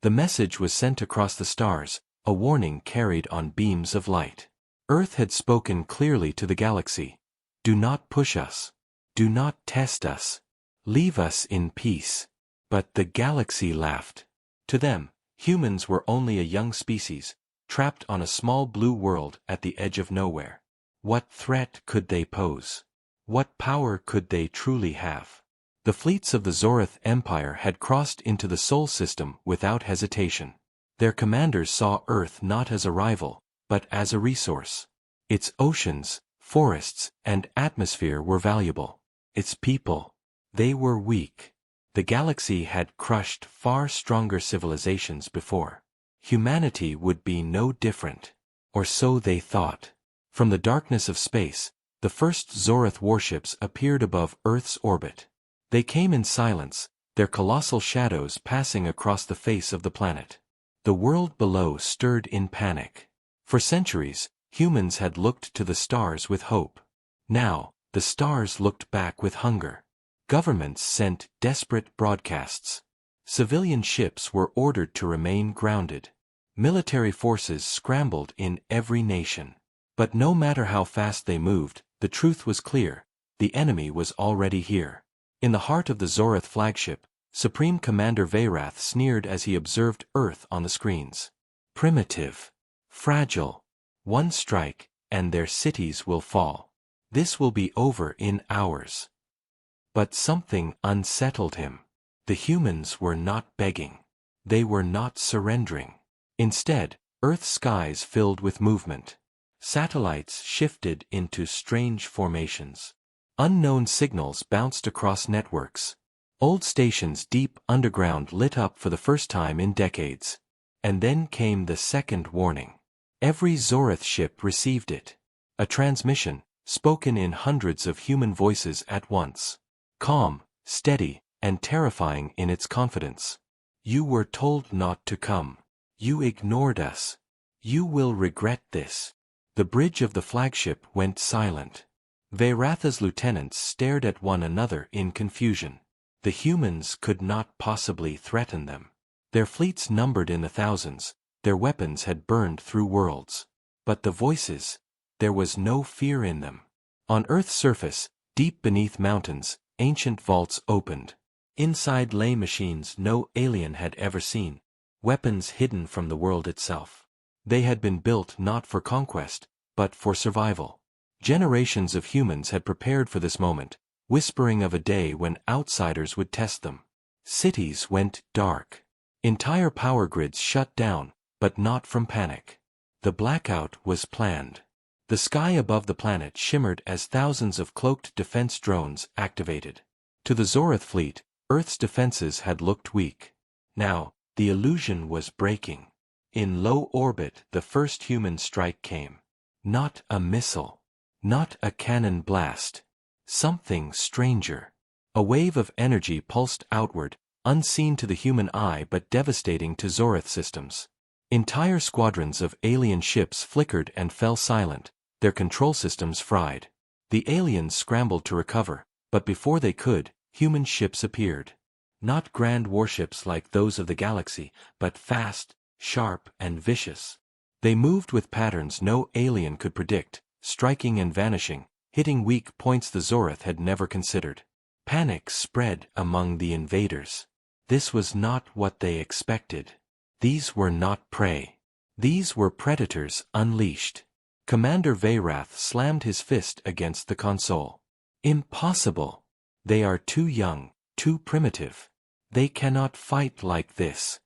The message was sent across the stars, a warning carried on beams of light. Earth had spoken clearly to the galaxy. Do not push us. Do not test us. Leave us in peace. But the galaxy laughed. To them, humans were only a young species, trapped on a small blue world at the edge of nowhere. What threat could they pose? What power could they truly have? The fleets of the Zorath Empire had crossed into the Sol system without hesitation. Their commanders saw Earth not as a rival, but as a resource. Its oceans, forests, and atmosphere were valuable. Its people, they were weak. The galaxy had crushed far stronger civilizations before. Humanity would be no different. Or so they thought. From the darkness of space, the first Zorath warships appeared above Earth's orbit. They came in silence, their colossal shadows passing across the face of the planet. The world below stirred in panic. For centuries, humans had looked to the stars with hope. Now, the stars looked back with hunger. Governments sent desperate broadcasts. Civilian ships were ordered to remain grounded. Military forces scrambled in every nation. But no matter how fast they moved, the truth was clear. The enemy was already here. In the heart of the Zorath flagship, Supreme Commander Veyrath sneered as he observed Earth on the screens. Primitive. Fragile. One strike, and their cities will fall. This will be over in hours. But something unsettled him. The humans were not begging. They were not surrendering. Instead, Earth's skies filled with movement. Satellites shifted into strange formations. Unknown signals bounced across networks. Old stations deep underground lit up for the first time in decades. And then came the second warning. Every Zorath ship received it. A transmission, spoken in hundreds of human voices at once. Calm, steady, and terrifying in its confidence. You were told not to come. You ignored us. You will regret this. The bridge of the flagship went silent. Veyratha's lieutenants stared at one another in confusion. The humans could not possibly threaten them. Their fleets numbered in the thousands, their weapons had burned through worlds. But the voices, there was no fear in them. On Earth's surface, deep beneath mountains, ancient vaults opened. Inside lay machines no alien had ever seen, weapons hidden from the world itself. They had been built not for conquest, but for survival. Generations of humans had prepared for this moment, whispering of a day when outsiders would test them. Cities went dark. Entire power grids shut down, but not from panic. The blackout was planned. The sky above the planet shimmered as thousands of cloaked defense drones activated. To the Zorath fleet, Earth's defenses had looked weak. Now, the illusion was breaking. In low orbit, the first human strike came. Not a missile. Not a cannon blast. Something stranger. A wave of energy pulsed outward, unseen to the human eye but devastating to Zorath systems. Entire squadrons of alien ships flickered and fell silent, their control systems fried. The aliens scrambled to recover, but before they could, human ships appeared. Not grand warships like those of the galaxy, but fast, sharp, and vicious. They moved with patterns no alien could predict, striking and vanishing, hitting weak points the Zorath had never considered. Panic spread among the invaders. This was not what they expected. These were not prey. These were predators unleashed. Commander Veyrath slammed his fist against the console. Impossible! They are too young, too primitive. They cannot fight like this.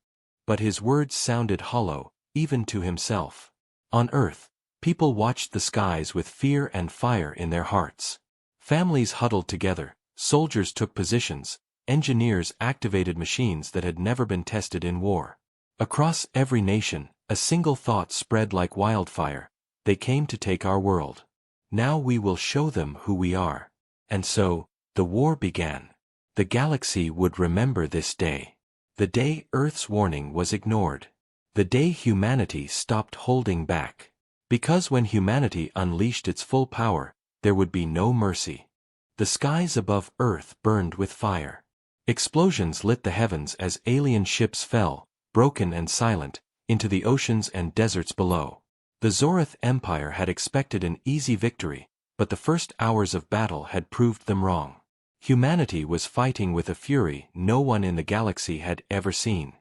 But his words sounded hollow, even to himself. On Earth, people watched the skies with fear and fire in their hearts. Families huddled together, soldiers took positions, engineers activated machines that had never been tested in war. Across every nation, a single thought spread like wildfire: they came to take our world. Now we will show them who we are. And so, the war began. The galaxy would remember this day. The day Earth's warning was ignored. The day humanity stopped holding back. Because when humanity unleashed its full power, there would be no mercy. The skies above Earth burned with fire. Explosions lit the heavens as alien ships fell, broken and silent, into the oceans and deserts below. The Zorith Empire had expected an easy victory, but the first hours of battle had proved them wrong. Humanity was fighting with a fury no one in the galaxy had ever seen.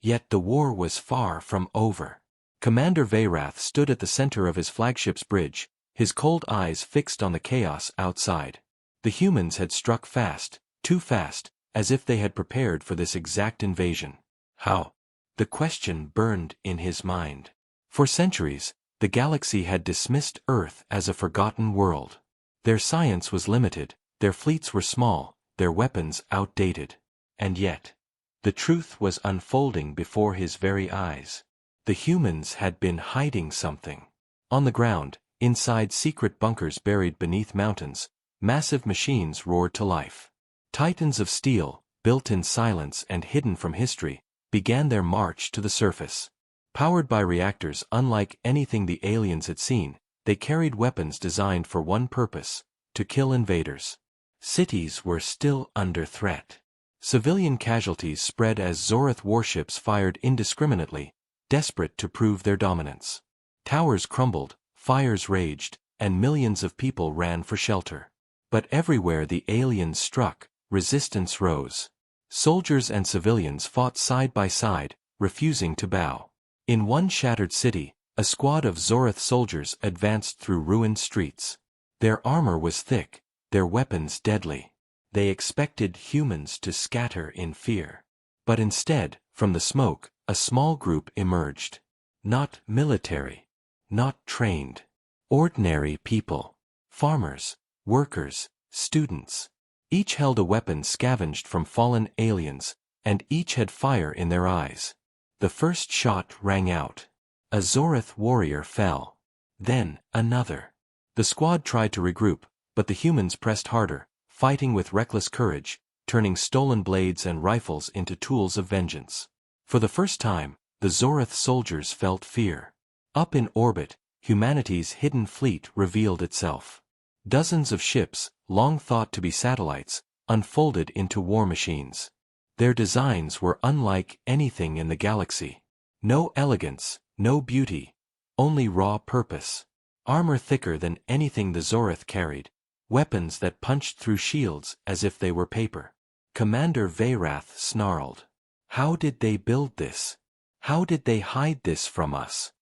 Yet the war was far from over. Commander Veyrath stood at the center of his flagship's bridge, his cold eyes fixed on the chaos outside. The humans had struck fast, too fast, as if they had prepared for this exact invasion. How? The question burned in his mind. For centuries, the galaxy had dismissed Earth as a forgotten world. Their science was limited, their fleets were small, their weapons outdated. And yet, the truth was unfolding before his very eyes. The humans had been hiding something. On the ground, inside secret bunkers buried beneath mountains, massive machines roared to life. Titans of steel, built in silence and hidden from history, began their march to the surface. Powered by reactors unlike anything the aliens had seen, they carried weapons designed for one purpose: to kill invaders. Cities were still under threat. Civilian casualties spread as Zorith warships fired indiscriminately, desperate to prove their dominance. Towers crumbled, fires raged, and millions of people ran for shelter. But everywhere the aliens struck, resistance rose. Soldiers and civilians fought side by side, refusing to bow. In one shattered city, a squad of Zorith soldiers advanced through ruined streets. Their armor was thick, their weapons deadly. They expected humans to scatter in fear. But instead, from the smoke, a small group emerged. Not military. Not trained. Ordinary people. Farmers, workers, students. Each held a weapon scavenged from fallen aliens, and each had fire in their eyes. The first shot rang out. A Zorith warrior fell. Then, another. The squad tried to regroup, but the humans pressed harder, fighting with reckless courage, turning stolen blades and rifles into tools of vengeance. For the first time, the Zorith soldiers felt fear. Up in orbit, humanity's hidden fleet revealed itself. Dozens of ships, long thought to be satellites, unfolded into war machines. Their designs were unlike anything in the galaxy. No elegance, no beauty, only raw purpose. Armor thicker than anything the Zorith carried, weapons that punched through shields as if they were paper. Commander Veyrath snarled. How did they build this? How did they hide this from us?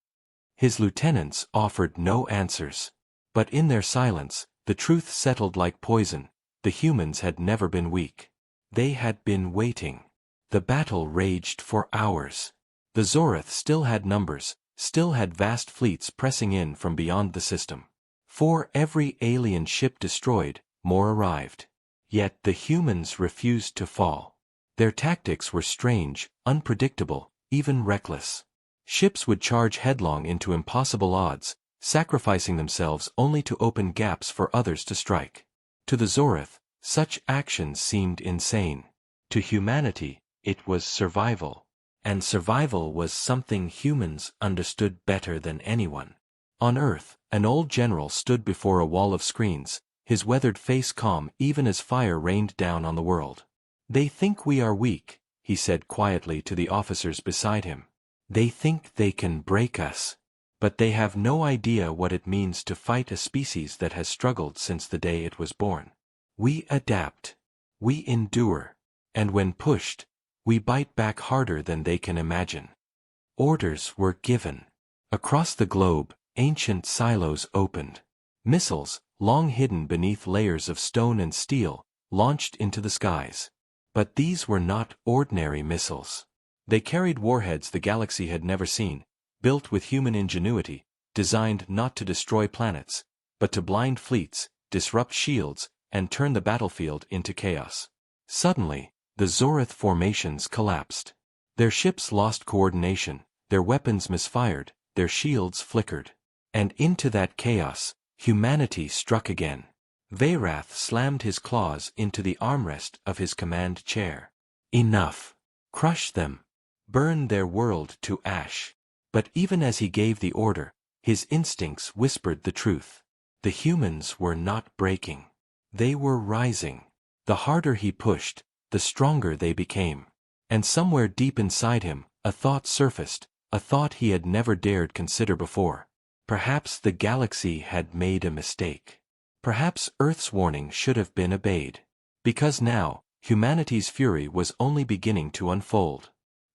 His lieutenants offered no answers. But in their silence, the truth settled like poison. The humans had never been weak. They had been waiting. The battle raged for hours. The Zorith still had numbers, still had vast fleets pressing in from beyond the system. For every alien ship destroyed, more arrived. Yet the humans refused to fall. Their tactics were strange, unpredictable, even reckless. Ships would charge headlong into impossible odds, sacrificing themselves only to open gaps for others to strike. To the Zorith, such actions seemed insane. To humanity, it was survival. And survival was something humans understood better than anyone. On Earth, an old general stood before a wall of screens, his weathered face calm even as fire rained down on the world. They think we are weak, he said quietly to the officers beside him. They think they can break us. But they have no idea what it means to fight a species that has struggled since the day it was born. We adapt. We endure. And when pushed, we bite back harder than they can imagine. Orders were given. Across the globe, ancient silos opened. Missiles, long hidden beneath layers of stone and steel, launched into the skies. But these were not ordinary missiles. They carried warheads the galaxy had never seen, built with human ingenuity, designed not to destroy planets, but to blind fleets, disrupt shields, and turn the battlefield into chaos. Suddenly, the Zorith formations collapsed. Their ships lost coordination, their weapons misfired, their shields flickered. And into that chaos, humanity struck again. Veyrath slammed his claws into the armrest of his command chair. Enough. Crush them. Burn their world to ash. But even as he gave the order, his instincts whispered the truth. The humans were not breaking. They were rising. The harder he pushed, the stronger they became. And somewhere deep inside him, a thought surfaced, a thought he had never dared consider before. Perhaps the galaxy had made a mistake. Perhaps Earth's warning should have been obeyed. Because now, humanity's fury was only beginning to unfold.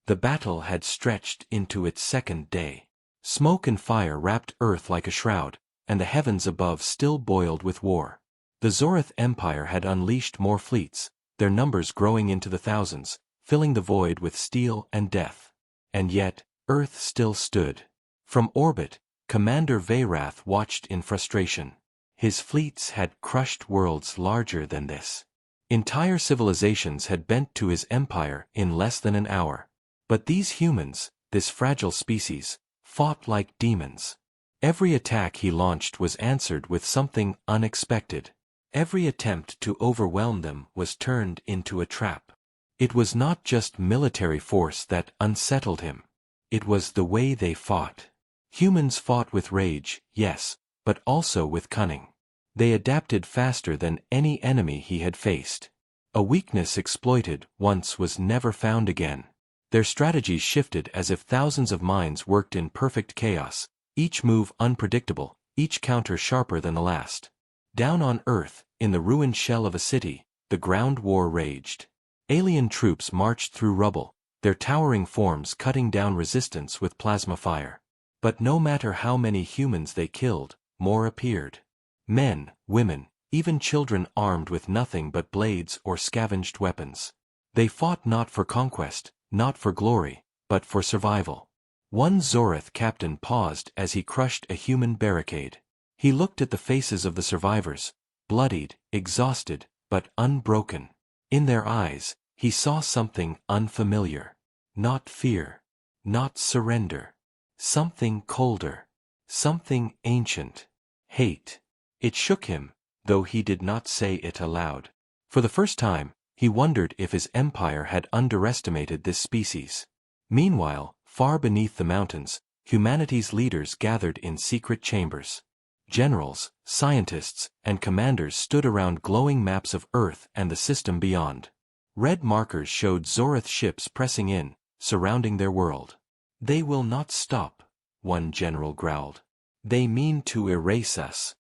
The battle had stretched into its second day. Smoke and fire wrapped Earth like a shroud, and the heavens above still boiled with war. The Zorith Empire had unleashed more fleets, their numbers growing into the thousands, filling the void with steel and death. And yet, Earth still stood. From orbit, Commander Veyrath watched in frustration. His fleets had crushed worlds larger than this. Entire civilizations had bent to his empire in less than an hour. But these humans, this fragile species, fought like demons. Every attack he launched was answered with something unexpected. Every attempt to overwhelm them was turned into a trap. It was not just military force that unsettled him. It was the way they fought. Humans fought with rage, yes, but also with cunning. They adapted faster than any enemy he had faced. A weakness exploited once was never found again. Their strategies shifted as if thousands of minds worked in perfect chaos, each move unpredictable, each counter sharper than the last. Down on Earth, in the ruined shell of a city, the ground war raged. Alien troops marched through rubble, their towering forms cutting down resistance with plasma fire. But no matter how many humans they killed, more appeared. Men, women, even children armed with nothing but blades or scavenged weapons. They fought not for conquest, not for glory, but for survival. One Zorith captain paused as he crushed a human barricade. He looked at the faces of the survivors, bloodied, exhausted, but unbroken. In their eyes, he saw something unfamiliar. Not fear. Not surrender. Something colder. Something ancient. Hate. It shook him, though he did not say it aloud. For the first time, he wondered if his empire had underestimated this species. Meanwhile, far beneath the mountains, humanity's leaders gathered in secret chambers. Generals, scientists, and commanders stood around glowing maps of Earth and the system beyond. Red markers showed Zorith ships pressing in, surrounding their world. "They will not stop," one general growled. "They mean to erase us."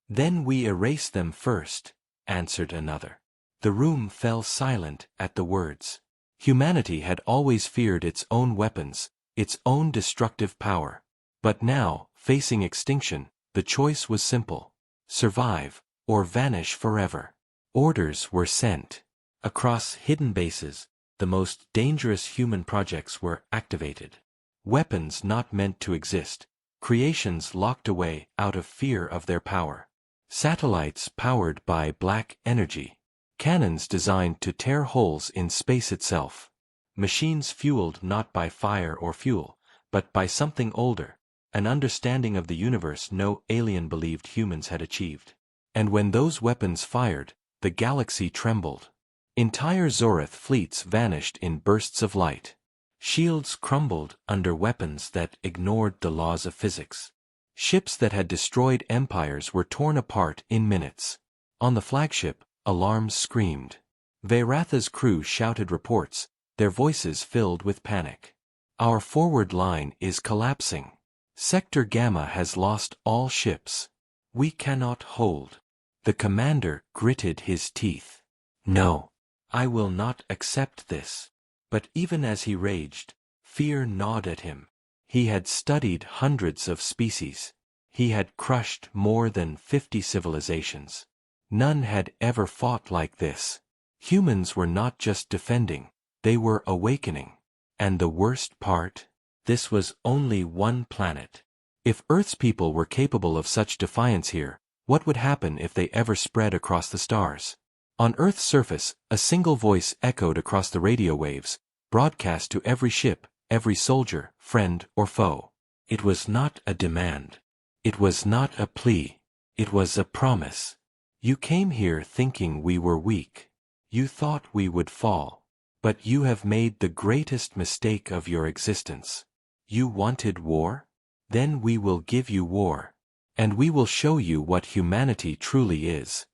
"Then we erase them first," answered another. The room fell silent at the words. Humanity had always feared its own weapons, its own destructive power. But now, facing extinction, the choice was simple. Survive, or vanish forever. Orders were sent. Across hidden bases, the most dangerous human projects were activated. Weapons not meant to exist, creations locked away out of fear of their power. Satellites powered by black energy. Cannons designed to tear holes in space itself. Machines fueled not by fire or fuel, but by something older, an understanding of the universe no alien believed humans had achieved. And when those weapons fired, the galaxy trembled. Entire Zorith fleets vanished in bursts of light. Shields crumbled under weapons that ignored the laws of physics. Ships that had destroyed empires were torn apart in minutes. On the flagship, alarms screamed. Veyratha's crew shouted reports, their voices filled with panic. "Our forward line is collapsing. Sector Gamma has lost all ships. We cannot hold." The commander gritted his teeth. "No, I will not accept this." But even as he raged, fear gnawed at him. He had studied hundreds of species. He had crushed more than 50 civilizations. None had ever fought like this. Humans were not just defending, they were awakening. And the worst part? This was only one planet. If Earth's people were capable of such defiance here, what would happen if they ever spread across the stars? On Earth's surface, a single voice echoed across the radio waves, broadcast to every ship, every soldier, friend or foe. It was not a demand. It was not a plea. It was a promise. "You came here thinking we were weak. You thought we would fall. But you have made the greatest mistake of your existence. You wanted war? Then we will give you war. And we will show you what humanity truly is."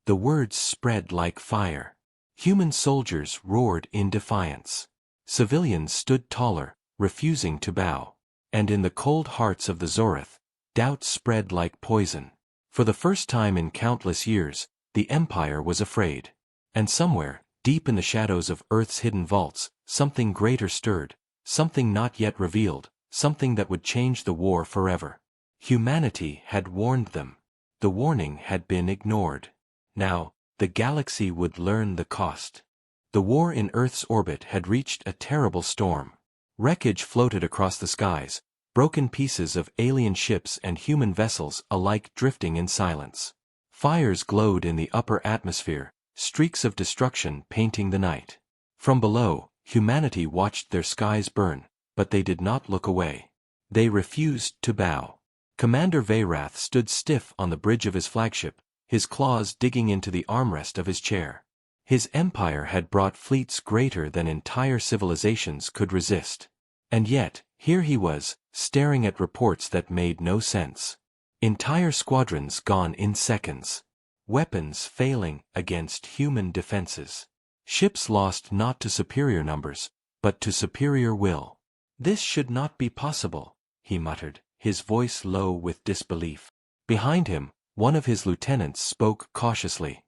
The words spread like fire. Human soldiers roared in defiance. Civilians stood taller, refusing to bow. And in the cold hearts of the Zorith, doubt spread like poison. For the first time in countless years, the Empire was afraid. And somewhere, deep in the shadows of Earth's hidden vaults, something greater stirred, something not yet revealed, something that would change the war forever. Humanity had warned them. The warning had been ignored. Now, the galaxy would learn the cost. The war in Earth's orbit had reached a terrible storm. Wreckage floated across the skies, broken pieces of alien ships and human vessels alike drifting in silence. Fires glowed in the upper atmosphere, streaks of destruction painting the night. From below, humanity watched their skies burn, but they did not look away. They refused to bow. Commander Veyrath stood stiff on the bridge of his flagship, his claws digging into the armrest of his chair. His empire had brought fleets greater than entire civilizations could resist. And yet, here he was, staring at reports that made no sense. Entire squadrons gone in seconds. Weapons failing against human defenses. Ships lost not to superior numbers, but to superior will. This should not be possible, he muttered, his voice low with disbelief. Behind him, one of his lieutenants spoke cautiously.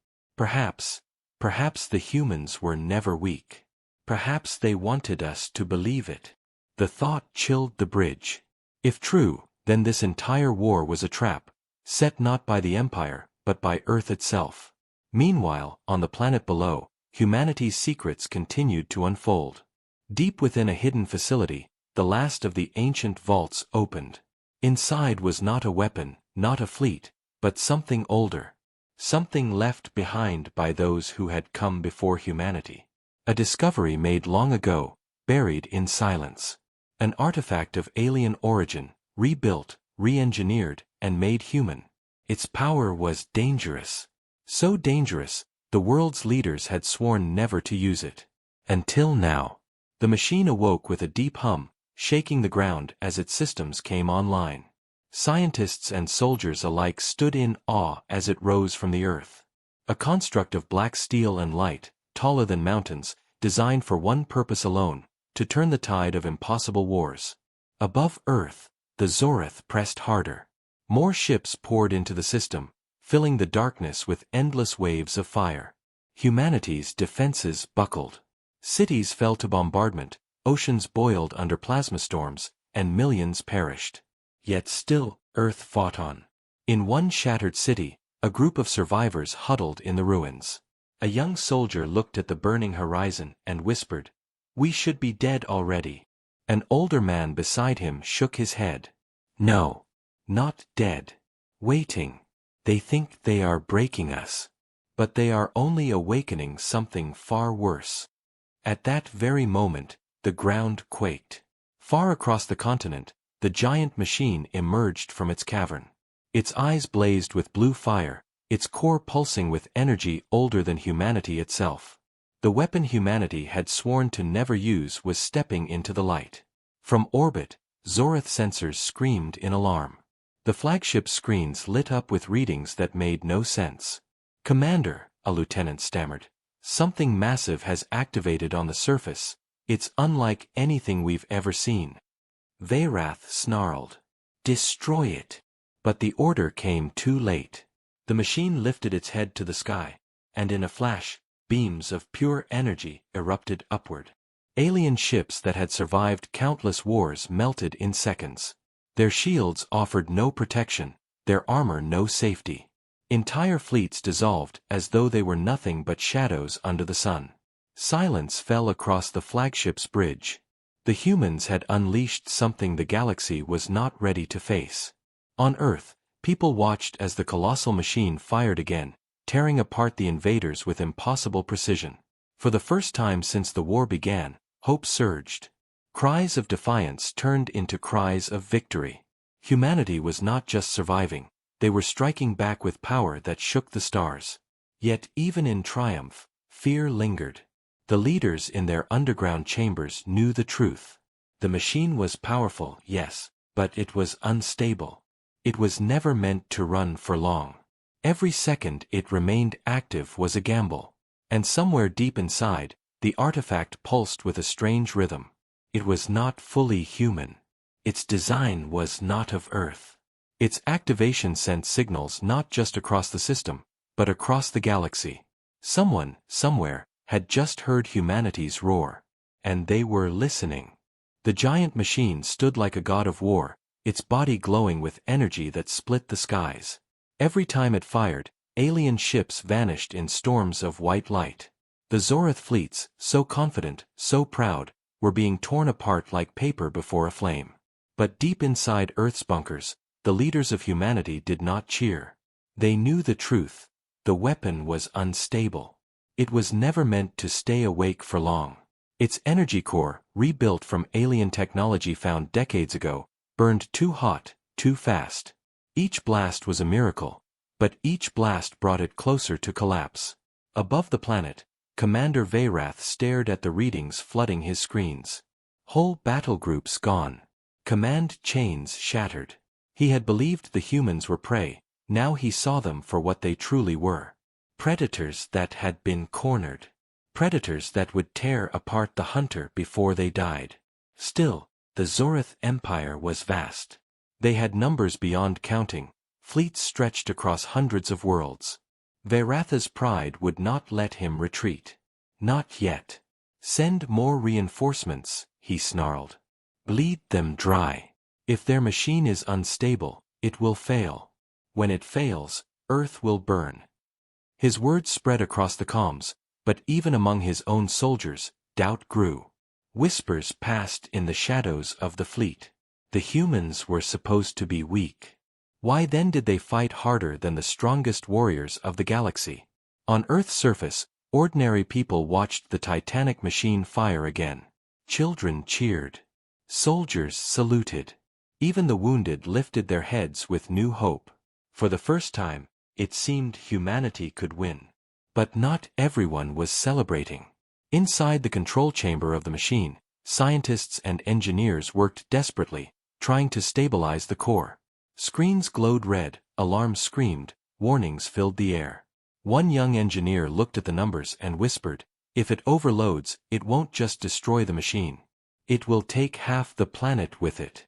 Perhaps the humans were never weak. Perhaps they wanted us to believe it. The thought chilled the bridge. If true, then this entire war was a trap, set not by the Empire, but by Earth itself. Meanwhile, on the planet below, humanity's secrets continued to unfold. Deep within a hidden facility, the last of the ancient vaults opened. Inside was not a weapon, not a fleet, but something older. Something left behind by those who had come before humanity. A discovery made long ago, buried in silence. An artifact of alien origin, rebuilt, re-engineered, and made human. Its power was dangerous. So dangerous, the world's leaders had sworn never to use it. Until now. The machine awoke with a deep hum, shaking the ground as its systems came online. Scientists and soldiers alike stood in awe as it rose from the earth. A construct of black steel and light, taller than mountains, designed for one purpose alone, to turn the tide of impossible wars. Above Earth, the Zorith pressed harder. More ships poured into the system, filling the darkness with endless waves of fire. Humanity's defenses buckled. Cities fell to bombardment, oceans boiled under plasma storms, and millions perished. Yet still, Earth fought on. In one shattered city, a group of survivors huddled in the ruins. A young soldier looked at the burning horizon and whispered, "We should be dead already." An older man beside him shook his head. "No. Not dead. Waiting. They think they are breaking us. But they are only awakening something far worse." At that very moment, the ground quaked. Far across the continent, the giant machine emerged from its cavern. Its eyes blazed with blue fire, its core pulsing with energy older than humanity itself. The weapon humanity had sworn to never use was stepping into the light. From orbit, Zorith sensors screamed in alarm. The flagship's screens lit up with readings that made no sense. "Commander," a lieutenant stammered, "something massive has activated on the surface. It's unlike anything we've ever seen." Veyrath snarled, "Destroy it." But the order came too late. The machine lifted its head to the sky, and in a flash, beams of pure energy erupted upward. Alien ships that had survived countless wars melted in seconds. Their shields offered no protection, their armor no safety. Entire fleets dissolved as though they were nothing but shadows under the sun. Silence fell across the flagship's bridge. The humans had unleashed something the galaxy was not ready to face. On Earth, people watched as the colossal machine fired again, tearing apart the invaders with impossible precision. For the first time since the war began, hope surged. Cries of defiance turned into cries of victory. Humanity was not just surviving, they were striking back with power that shook the stars. Yet even in triumph, fear lingered. The leaders in their underground chambers knew the truth. The machine was powerful, yes, but it was unstable. It was never meant to run for long. Every second it remained active was a gamble. And somewhere deep inside, The artifact pulsed with a strange rhythm. It was not fully human. Its design was not of Earth. Its activation sent signals not just across the system, but across the galaxy. Someone, somewhere, had just heard humanity's roar. And they were listening. The giant machine stood like a god of war, its body glowing with energy that split the skies. Every time it fired, alien ships vanished in storms of white light. The Zorith fleets, so confident, so proud, were being torn apart like paper before a flame. But deep inside Earth's bunkers, the leaders of humanity did not cheer. They knew the truth. The weapon was unstable. It was never meant to stay awake for long. Its energy core, rebuilt from alien technology found decades ago, burned too hot, too fast. Each blast was a miracle, but each blast brought it closer to collapse. Above the planet, Commander Veyrath stared at the readings flooding his screens. Whole battle groups gone. Command chains shattered. He had believed the humans were prey, now he saw them for what they truly were. Predators that had been cornered. Predators that would tear apart the hunter before they died. Still, the Zorith Empire was vast. They had numbers beyond counting, fleets stretched across hundreds of worlds. Veyratha's pride would not let him retreat. Not yet. Send more reinforcements, he snarled. Bleed them dry. If their machine is unstable, it will fail. When it fails, Earth will burn. His words spread across the comms, but even among his own soldiers, doubt grew. Whispers passed in the shadows of the fleet. The humans were supposed to be weak. Why then did they fight harder than the strongest warriors of the galaxy? On Earth's surface, ordinary people watched the titanic machine fire again. Children cheered. Soldiers saluted. Even the wounded lifted their heads with new hope. For the first time, it seemed humanity could win. But not everyone was celebrating. Inside the control chamber of the machine, scientists and engineers worked desperately, trying to stabilize the core. Screens glowed red, alarms screamed, warnings filled the air. One young engineer looked at the numbers and whispered, "If it overloads, it won't just destroy the machine. It will take half the planet with it."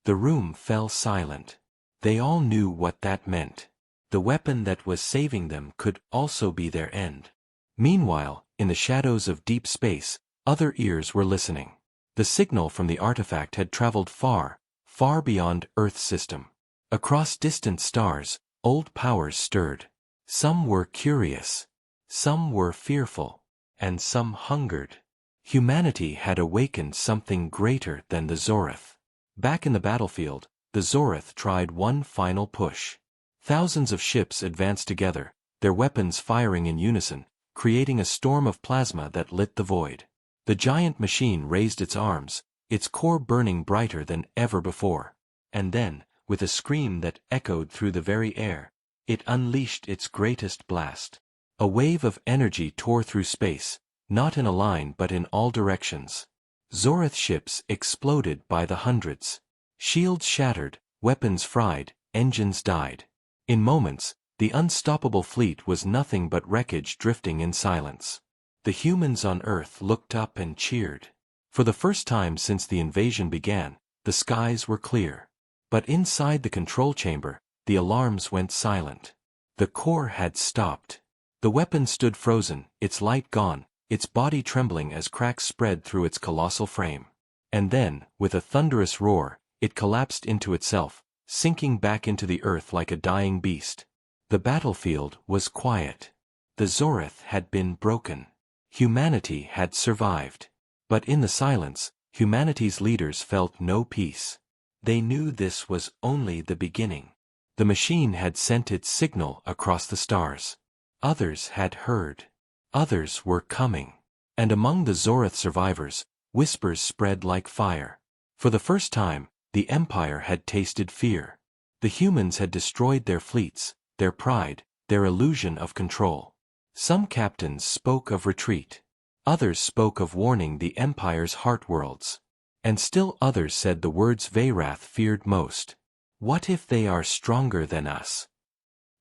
The room fell silent. They all knew what that meant. The weapon that was saving them could also be their end. Meanwhile, in the shadows of deep space, other ears were listening. The signal from the artifact had traveled far, far beyond Earth's system. Across distant stars, old powers stirred. Some were curious. Some were fearful. And some hungered. Humanity had awakened something greater than the Zorith. Back in the battlefield, the Zorith tried one final push. Thousands of ships advanced together, their weapons firing in unison, creating a storm of plasma that lit the void. The giant machine raised its arms, its core burning brighter than ever before. And then, with a scream that echoed through the very air, it unleashed its greatest blast. A wave of energy tore through space, not in a line but in all directions. Zorith ships exploded by the hundreds. Shields shattered, weapons fried, engines died. In moments, the unstoppable fleet was nothing but wreckage drifting in silence. The humans on Earth looked up and cheered. For the first time since the invasion began, the skies were clear. But inside the control chamber, the alarms went silent. The core had stopped. The weapon stood frozen, its light gone, its body trembling as cracks spread through its colossal frame. And then, with a thunderous roar, it collapsed into itself, sinking back into the earth like a dying beast. The battlefield was quiet. The Zorith had been broken. Humanity had survived. But in the silence, humanity's leaders felt no peace. They knew this was only the beginning. The machine had sent its signal across the stars. Others had heard. Others were coming. And among the Zorith survivors, whispers spread like fire. For the first time, the Empire had tasted fear. The humans had destroyed their fleets, their pride, their illusion of control. Some captains spoke of retreat. Others spoke of warning the Empire's heart worlds. And still others said the words Veyrath feared most. What if they are stronger than us?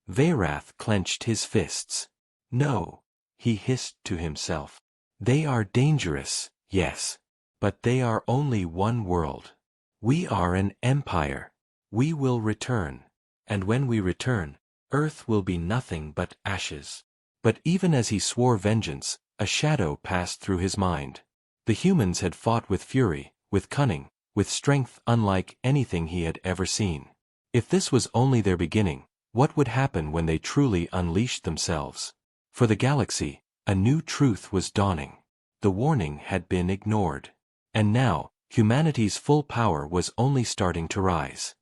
Veyrath clenched his fists. No, he hissed to himself. They are dangerous, yes. But they are only one world. We are an empire. We will return. And when we return, Earth will be nothing but ashes. But even as he swore vengeance, a shadow passed through his mind. The humans had fought with fury, with cunning, with strength unlike anything he had ever seen. If this was only their beginning, what would happen when they truly unleashed themselves? For the galaxy, a new truth was dawning. The warning had been ignored. And now, humanity's full power was only starting to rise.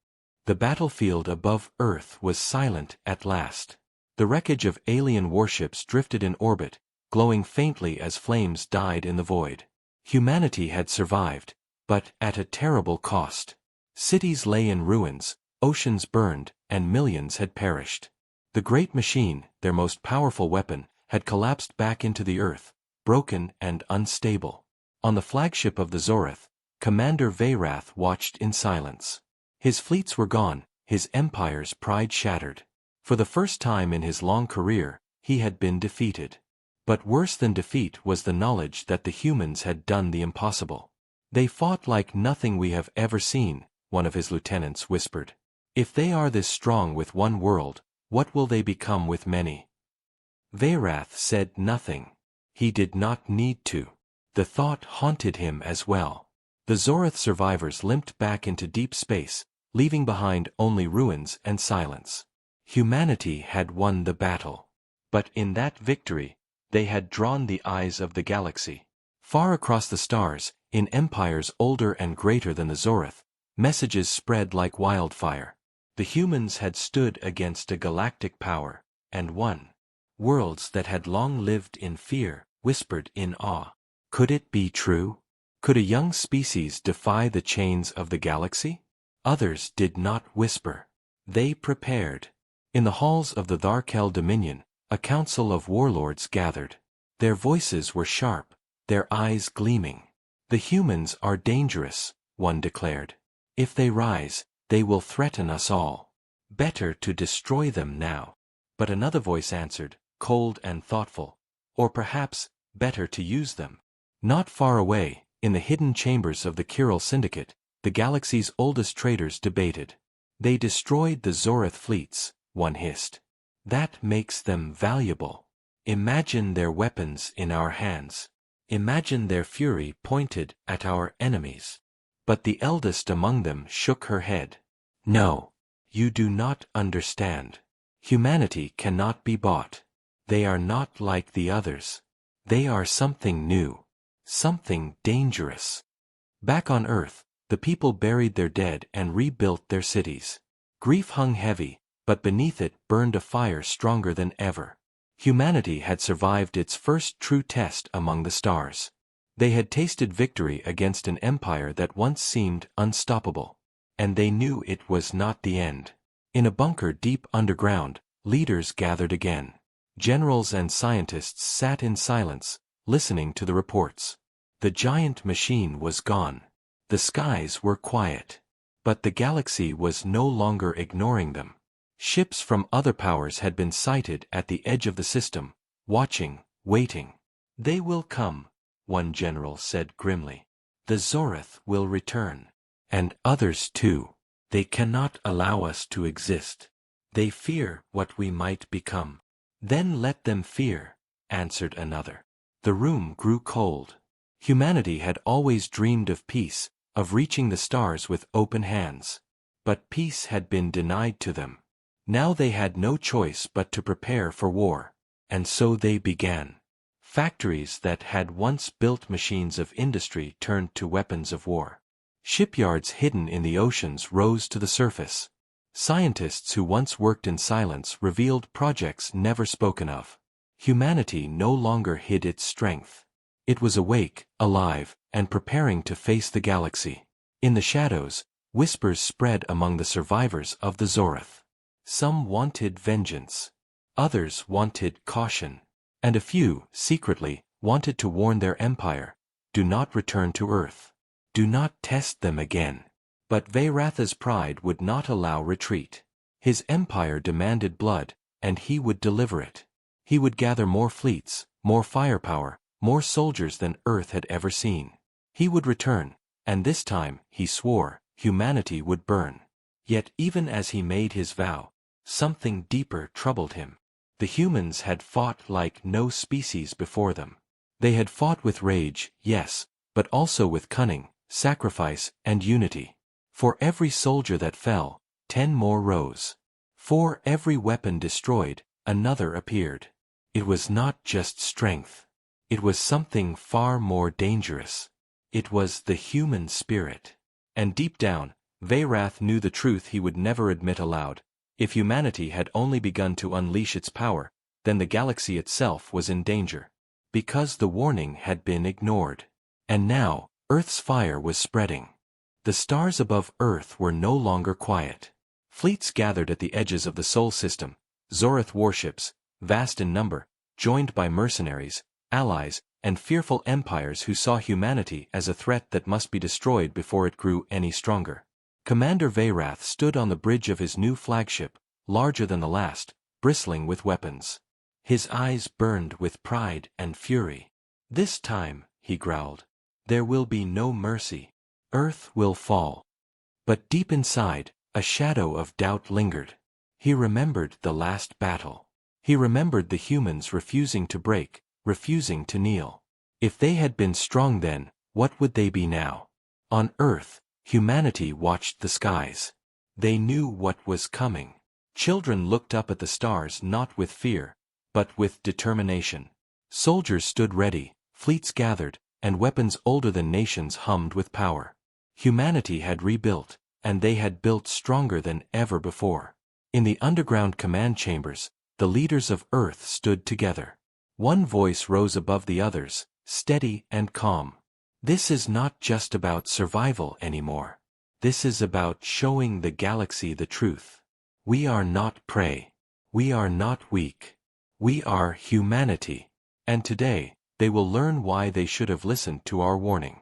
The battlefield above Earth was silent at last. The wreckage of alien warships drifted in orbit, glowing faintly as flames died in the void. Humanity had survived, but at a terrible cost. Cities lay in ruins, oceans burned, and millions had perished. The great machine, their most powerful weapon, had collapsed back into the Earth, broken and unstable. On the flagship of the Zorith, Commander Veyrath watched in silence. His fleets were gone, his empire's pride shattered. For the first time in his long career, he had been defeated. But worse than defeat was the knowledge that the humans had done the impossible. They fought like nothing we have ever seen, one of his lieutenants whispered. If they are this strong with one world, what will they become with many? Veyrath said nothing. He did not need to. The thought haunted him as well. The Zorith survivors limped back into deep space, leaving behind only ruins and silence. Humanity had won the battle. But in that victory, they had drawn the eyes of the galaxy. Far across the stars, in empires older and greater than the Zorith, messages spread like wildfire. The humans had stood against a galactic power, and won. Worlds that had long lived in fear, whispered in awe. Could it be true? Could a young species defy the chains of the galaxy? Others did not whisper. They prepared. In the halls of the Tharkel Dominion, a council of warlords gathered. Their voices were sharp, their eyes gleaming. The humans are dangerous, one declared. If they rise, they will threaten us all. Better to destroy them now. But another voice answered, cold and thoughtful. Or perhaps, better to use them. Not far away, in the hidden chambers of the Chiral Syndicate, the galaxy's oldest traders debated. They destroyed the Zorith fleets, one hissed. That makes them valuable. Imagine their weapons in our hands. Imagine their fury pointed at our enemies. But the eldest among them shook her head. No, you do not understand. Humanity cannot be bought. They are not like the others. They are something new. Something dangerous. Back on Earth, the people buried their dead and rebuilt their cities. Grief hung heavy, but beneath it burned a fire stronger than ever. Humanity had survived its first true test among the stars. They had tasted victory against an empire that once seemed unstoppable. And they knew it was not the end. In a bunker deep underground, leaders gathered again. Generals and scientists sat in silence, listening to the reports. The giant machine was gone. The skies were quiet. But the galaxy was no longer ignoring them. Ships from other powers had been sighted at the edge of the system, watching, waiting. They will come, one general said grimly. The Zorith will return. And others too. They cannot allow us to exist. They fear what we might become. Then let them fear, answered another. The room grew cold. Humanity had always dreamed of peace, of reaching the stars with open hands. But peace had been denied to them. Now they had no choice but to prepare for war. And so they began. Factories that had once built machines of industry turned to weapons of war. Shipyards hidden in the oceans rose to the surface. Scientists who once worked in silence revealed projects never spoken of. Humanity no longer hid its strength. It was awake, alive, and preparing to face the galaxy. In the shadows, whispers spread among the survivors of the Zorith. Some wanted vengeance. Others wanted caution. And a few, secretly, wanted to warn their empire. Do not return to Earth. Do not test them again. But Veyratha's pride would not allow retreat. His empire demanded blood, and he would deliver it. He would gather more fleets, more firepower, more soldiers than Earth had ever seen. He would return, and this time, he swore, humanity would burn. Yet even as he made his vow, something deeper troubled him. The humans had fought like no species before them. They had fought with rage, yes, but also with cunning, sacrifice, and unity. For every soldier that fell, 10 more rose. For every weapon destroyed, another appeared. It was not just strength. It was something far more dangerous. It was the human spirit. And deep down, Veyrath knew the truth he would never admit aloud. If humanity had only begun to unleash its power, then the galaxy itself was in danger. Because the warning had been ignored. And now, Earth's fire was spreading. The stars above Earth were no longer quiet. Fleets gathered at the edges of the Sol system, Zorith warships, vast in number, joined by mercenaries, allies, and fearful empires who saw humanity as a threat that must be destroyed before it grew any stronger. Commander Veyrath stood on the bridge of his new flagship, larger than the last, bristling with weapons. His eyes burned with pride and fury. "This time," he growled, "there will be no mercy. Earth will fall." But deep inside, a shadow of doubt lingered. He remembered the last battle. He remembered the humans refusing to break, refusing to kneel. If they had been strong then, what would they be now? On Earth, humanity watched the skies. They knew what was coming. Children looked up at the stars not with fear, but with determination. Soldiers stood ready, fleets gathered, and weapons older than nations hummed with power. Humanity had rebuilt, and they had built stronger than ever before. In the underground command chambers, the leaders of Earth stood together. One voice rose above the others, steady and calm. "This is not just about survival anymore. This is about showing the galaxy the truth. We are not prey. We are not weak. We are humanity. And today, they will learn why they should have listened to our warning."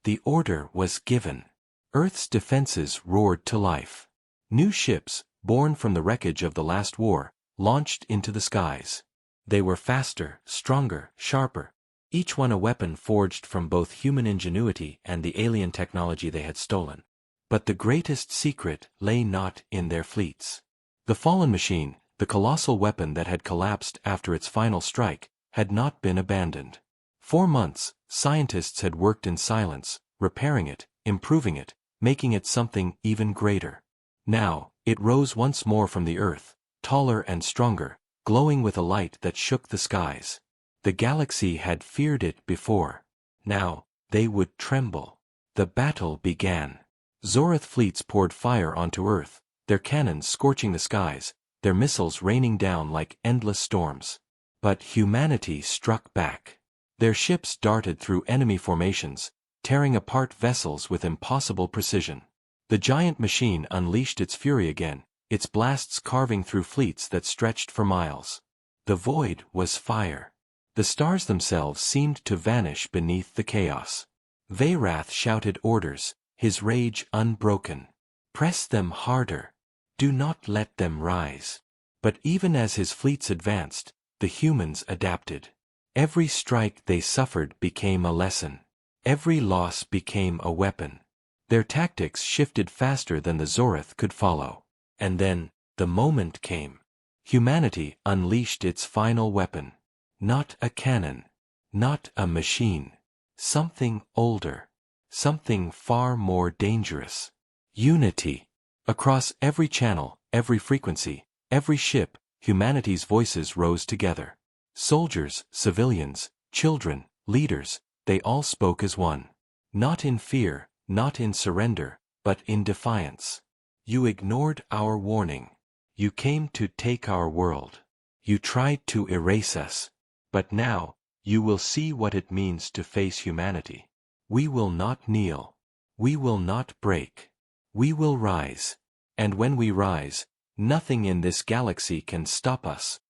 The order was given. Earth's defenses roared to life. New ships, born from the wreckage of the last war, launched into the skies. They were faster, stronger, sharper, each one a weapon forged from both human ingenuity and the alien technology they had stolen. But the greatest secret lay not in their fleets. The fallen machine, the colossal weapon that had collapsed after its final strike, had not been abandoned. For months, scientists had worked in silence, repairing it, improving it, making it something even greater. Now, it rose once more from the Earth, taller and stronger, glowing with a light that shook the skies. The galaxy had feared it before. Now, they would tremble. The battle began. Zorith fleets poured fire onto Earth, their cannons scorching the skies, their missiles raining down like endless storms. But humanity struck back. Their ships darted through enemy formations, tearing apart vessels with impossible precision. The giant machine unleashed its fury again, its blasts carving through fleets that stretched for miles. The void was fire. The stars themselves seemed to vanish beneath the chaos. Veyrath shouted orders, his rage unbroken. "Press them harder. Do not let them rise." But even as his fleets advanced, the humans adapted. Every strike they suffered became a lesson. Every loss became a weapon. Their tactics shifted faster than the Zorith could follow. And then, the moment came. Humanity unleashed its final weapon. Not a cannon. Not a machine. Something older. Something far more dangerous. Unity. Across every channel, every frequency, every ship, humanity's voices rose together. Soldiers, civilians, children, leaders, they all spoke as one. Not in fear, not in surrender, but in defiance. "You ignored our warning. You came to take our world. You tried to erase us. But now, you will see what it means to face humanity. We will not kneel. We will not break. We will rise. And when we rise, nothing in this galaxy can stop us."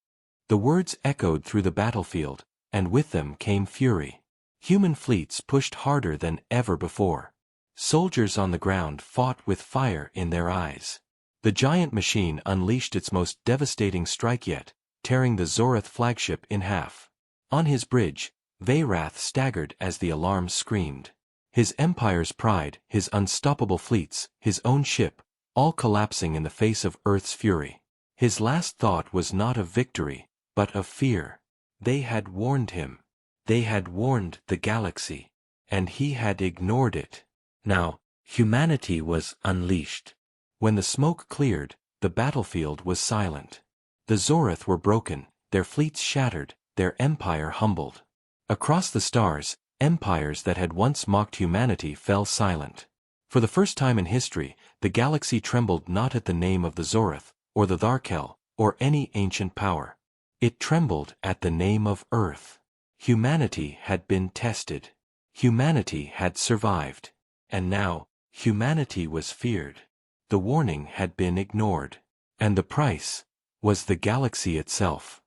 The words echoed through the battlefield, and with them came fury. Human fleets pushed harder than ever before. Soldiers on the ground fought with fire in their eyes. The giant machine unleashed its most devastating strike yet, tearing the Zorith flagship in half. On his bridge, Veyrath staggered as the alarm screamed. His empire's pride, his unstoppable fleets, his own ship, all collapsing in the face of Earth's fury. His last thought was not of victory, but of fear. They had warned him. They had warned the galaxy. And he had ignored it. Now, humanity was unleashed. When the smoke cleared, the battlefield was silent. The Zorith were broken, their fleets shattered, their empire humbled. Across the stars, empires that had once mocked humanity fell silent. For the first time in history, the galaxy trembled not at the name of the Zorith, or the Tharkel, or any ancient power. It trembled at the name of Earth. Humanity had been tested. Humanity had survived. And now, humanity was feared. The warning had been ignored. And the price was the galaxy itself.